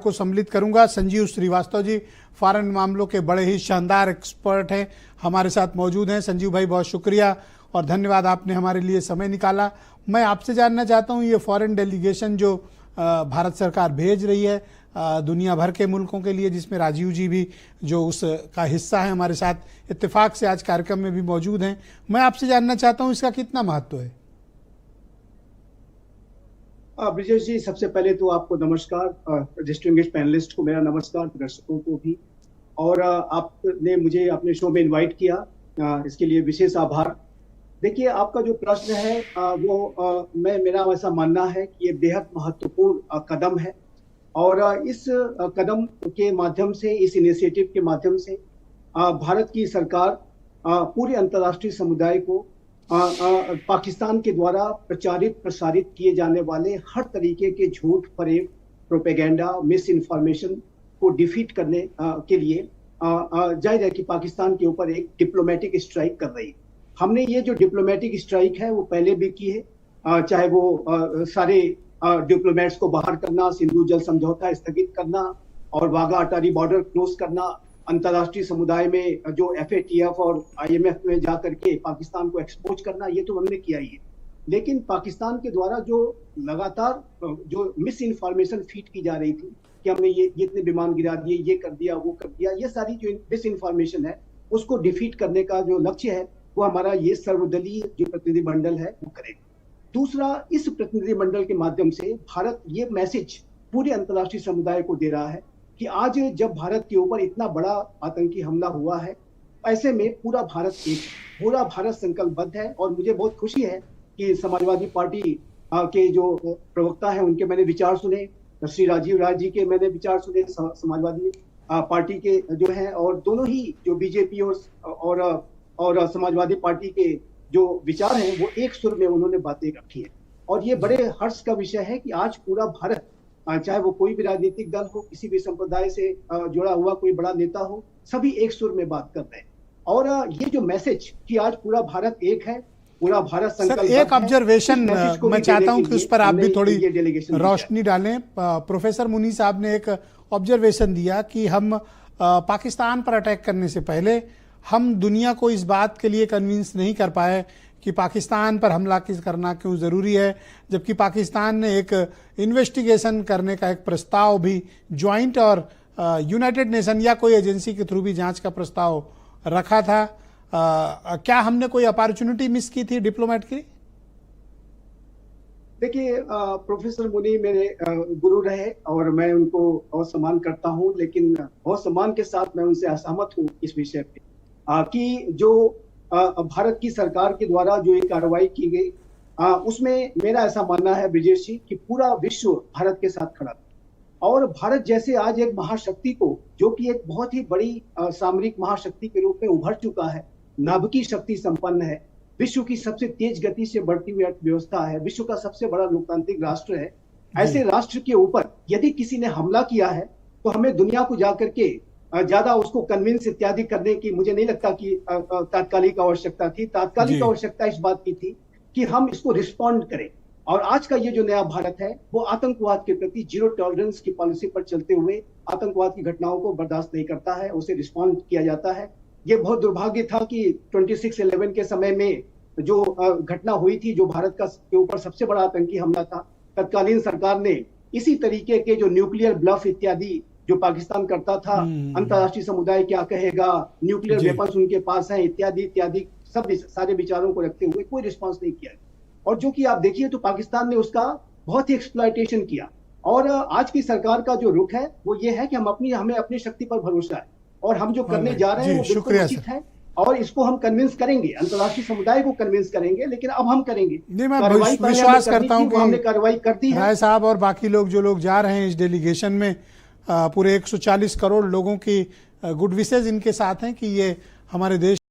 को सम्मिलित करूंगा। संजीव श्रीवास्तव जी फॉरेन मामलों के बड़े ही शानदार एक्सपर्ट हैं, हमारे साथ मौजूद हैं। संजीव भाई, बहुत शुक्रिया और धन्यवाद, आपने हमारे लिए समय निकाला। मैं आपसे जानना चाहता हूं, ये फॉरेन डेलीगेशन जो भारत सरकार भेज रही है दुनिया भर के मुल्कों के लिए, जिसमें राजीव जी भी जो उसका हिस्सा है, हमारे साथ इत्तेफाक से आज कार्यक्रम में भी मौजूद हैं। मैं आपसे जानना चाहता हूं इसका कितना महत्व है। ब्रिजेश जी, सबसे पहले तो आपको नमस्कार, डिस्टिंग्विश्ड पैनलिस्ट को मेरा नमस्कार, दर्शकों को भी, और आपने मुझे अपने शो में इनवाइट किया, इसके लिए विशेष आभार। देखिए, आपका जो प्रश्न है वो मेरा ऐसा मानना है कि ये बेहद महत्वपूर्ण कदम है, और इस कदम के माध्यम से, इस इनिशिएटिव के माध्यम से भारत की सरकार पूरे अंतर्राष्ट्रीय समुदाय को पाकिस्तान के द्वारा प्रचारित प्रसारित किए जाने वाले हर तरीके के झूठ, फरेब, प्रोपेगेंडा, मिस इन्फॉर्मेशन को डिफीट करने के लिए जाहिर है कि पाकिस्तान के ऊपर एक डिप्लोमेटिक स्ट्राइक कर रही है। हमने ये जो डिप्लोमेटिक स्ट्राइक है वो पहले भी की है, चाहे वो सारे डिप्लोमेट्स को बाहर करना, सिंधु जल समझौता स्थगित करना और वाघा अटारी बॉर्डर क्लोज करना, अंतर्राष्ट्रीय समुदाय में जो FATF और IMF में जाकर के पाकिस्तान को एक्सपोज करना, ये तो हमने किया ही है। लेकिन पाकिस्तान के द्वारा जो लगातार जो मिस इन्फॉर्मेशन फीड की जा रही थी कि हमने ये इतने विमान गिरा दिए, ये कर दिया, वो कर दिया, ये सारी जो मिस इन्फॉर्मेशन है उसको डिफीट करने का जो लक्ष्य है वो हमारा ये सर्वदलीय जो प्रतिनिधिमंडल है वो करेगा। दूसरा, इस प्रतिनिधिमंडल के माध्यम से भारत ये मैसेज पूरे अंतर्राष्ट्रीय समुदाय को दे रहा है कि आज जब भारत के ऊपर इतना बड़ा आतंकी हमला हुआ है, ऐसे में पूरा भारत संकल्पबद्ध है। और मुझे बहुत खुशी है कि समाजवादी पार्टी के जो प्रवक्ता हैं उनके मैंने विचार सुने, श्री राजीव राय जी के मैंने विचार सुने, समाजवादी पार्टी के जो हैं, और दोनों ही जो बीजेपी और समाजवादी पार्टी के जो विचार हैं वो एक सुर में उन्होंने बातें रखी है। और ये बड़े हर्ष का विषय है कि आज पूरा भारत, चाहे वो कोई भी राजनीतिक दल हो, किसी भी संप्रदाय से जुड़ा हुआ कोई बड़ा नेता हो, सभी एक सुर में बात कर रहे हैं। और ये जो मैसेज कि आज पूरा भारत एक है, पूरा भारत संकल्प। एक ऑब्जर्वेशन मैं चाहता हूं कि उस पर आप भी थोड़ी रोशनी डालें। प्रोफेसर मुनी साहब ने एक ऑब्जर्वेशन दिया कि हम पाकिस्तान पर अटैक करने से पहले हम दुनिया को इस बात के लिए कन्विंस नहीं कर पाए कि पाकिस्तान पर हमला करना क्यों ज़रूरी है, जबकि पाकिस्तान ने एक इन्वेस्टिगेशन करने का एक प्रस्ताव भी ज्वाइंट और यूनाइटेड नेशन या कोई एजेंसी के थ्रू भी जांच का प्रस्ताव रखा था। क्या हमने कोई अपॉर्चुनिटी मिस की थी डिप्लोमेट की? देखिए, प्रोफेसर मुनी मेरे गुरु रहे और मैं उनको बहुत सम्मान करता हूं, लेकिन बहुत सम्मान के साथ मैं उनसे असहमत हूं इस विषय पे कि जो भारत की सरकार के द्वारा जो ये कार्रवाई की गई, उसमें मेरा ऐसा मानना है ब्रिजेश जी कि पूरा विश्व भारत के साथ खड़ा था। और भारत जैसे आज एक महाशक्ति को, जो कि एक बहुत ही बड़ी सामरिक महाशक्ति के रूप में उभर चुका है, नाभिकीय शक्ति संपन्न है, विश्व की सबसे तेज गति से बढ़ती हुई अर्थव्यवस्था है, विश्व का सबसे बड़ा लोकतांत्रिक राष्ट्र है, ऐसे राष्ट्र के ऊपर यदि किसी ने हमला किया है तो हमें दुनिया को जाकर के ज्यादा उसको कन्विंस इत्यादि करने की मुझे नहीं लगता कि तात्कालिक आवश्यकता थी। तात्कालिक आवश्यकता इस बात की थी कि हम इसको रिस्पॉन्ड करें। और आज का ये जो नया भारत है वो आतंकवाद के प्रति जीरो टॉलरेंस की पॉलिसी पर चलते हुए आतंकवाद की घटनाओं को बर्दाश्त नहीं करता है, उसे रिस्पॉन्ड किया जाता है। ये बहुत दुर्भाग्य था कि 26/11 के समय में जो घटना हुई थी, जो भारत के ऊपर सबसे बड़ा आतंकी हमला था, तत्कालीन सरकार ने इसी तरीके के जो न्यूक्लियर ब्लफ इत्यादि जो पाकिस्तान करता था, अंतर्राष्ट्रीय समुदाय क्या कहेगा, न्यूक्लियर वेपन्स उनके पास हैं, इत्यादि इत्यादि सब सारे विचारों को रखते हुए कोई रिस्पांस नहीं किया। और जो कि आप देखिए तो पाकिस्तान ने उसका बहुत ही एक्सप्लॉयटेशन किया। और आज की सरकार का जो रुख है वो ये है कि हमें अपनी शक्ति पर भरोसा है और हम जो करने जा रहे हैं वो बिल्कुल उचित है, और इसको हम कन्विंस करेंगे, अंतर्राष्ट्रीय समुदाय को कन्विंस करेंगे। लेकिन अब हम करेंगे। नहीं, मैं विश्वास करता हूं कि हमने कार्रवाई कर दी है। राय साहब और बाकी लोग जो लोग जा रहे हैं इस डेलीगेशन में, पूरे 140 करोड़ लोगों की गुड विशेज इनके साथ हैं कि ये हमारे देश